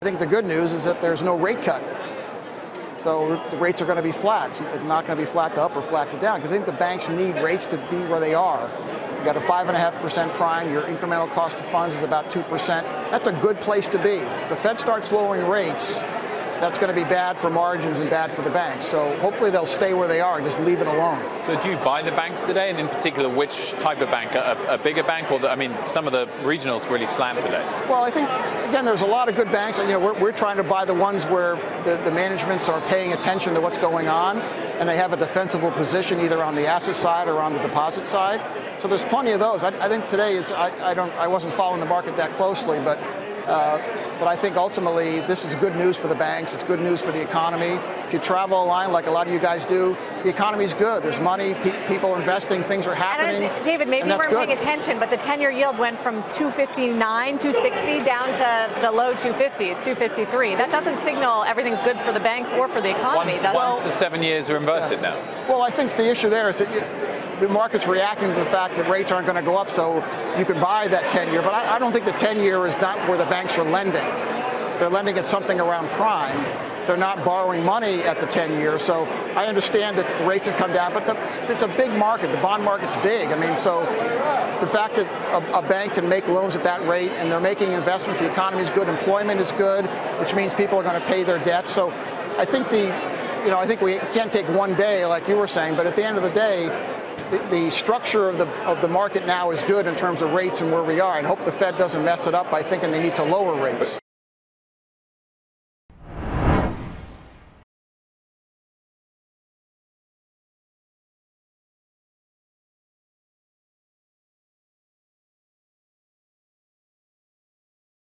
think the good news is that there's no rate cut. So the rates are going to be flat. It's not going to be flat to up or flat to down, because I think the banks need rates to be where they are. You've got a 5.5% prime. Your incremental cost of funds is about 2%. That's a good place to be. If the Fed starts lowering rates, that's going to be bad for margins and bad for the banks. So hopefully they'll stay where they are and just leave it alone. So do you buy the banks today, and in particular, which type of bank? A bigger bank, or some of the regionals really slammed today? Well, I think, again, there's a lot of good banks. We're trying to buy the ones where the managements are paying attention to what's going on, and they have a defensible position either on the asset side or on the deposit side. So there's plenty of those. I think today is, I wasn't following the market that closely, but I think ultimately this is good news for the banks. It's good news for the economy. If you travel a line like a lot of you guys do, the economy's good. There's money, people are investing, things are happening. David, maybe you weren't paying attention, but the 10-year yield went from 259, 260 down to the low 250s, 253. That doesn't signal everything's good for the banks or for the economy, does it? 1 to 7 years are inverted now. Well, I think the issue there is that the market's reacting to the fact that rates aren't going to go up, so you can buy that 10-year. But I don't think the 10-year is not where the banks are lending. They're lending at something around prime. They're not borrowing money at the 10-year. So I understand that the rates have come down, but it's a big market. The bond market's big. So the fact that a bank can make loans at that rate and they're making investments, the economy is good, employment is good, which means people are going to pay their debts. So I think I think we can't take one day, like you were saying, but at the end of the day, the structure of the market now is good in terms of rates and where we are, and hope the Fed doesn't mess it up by thinking they need to lower rates.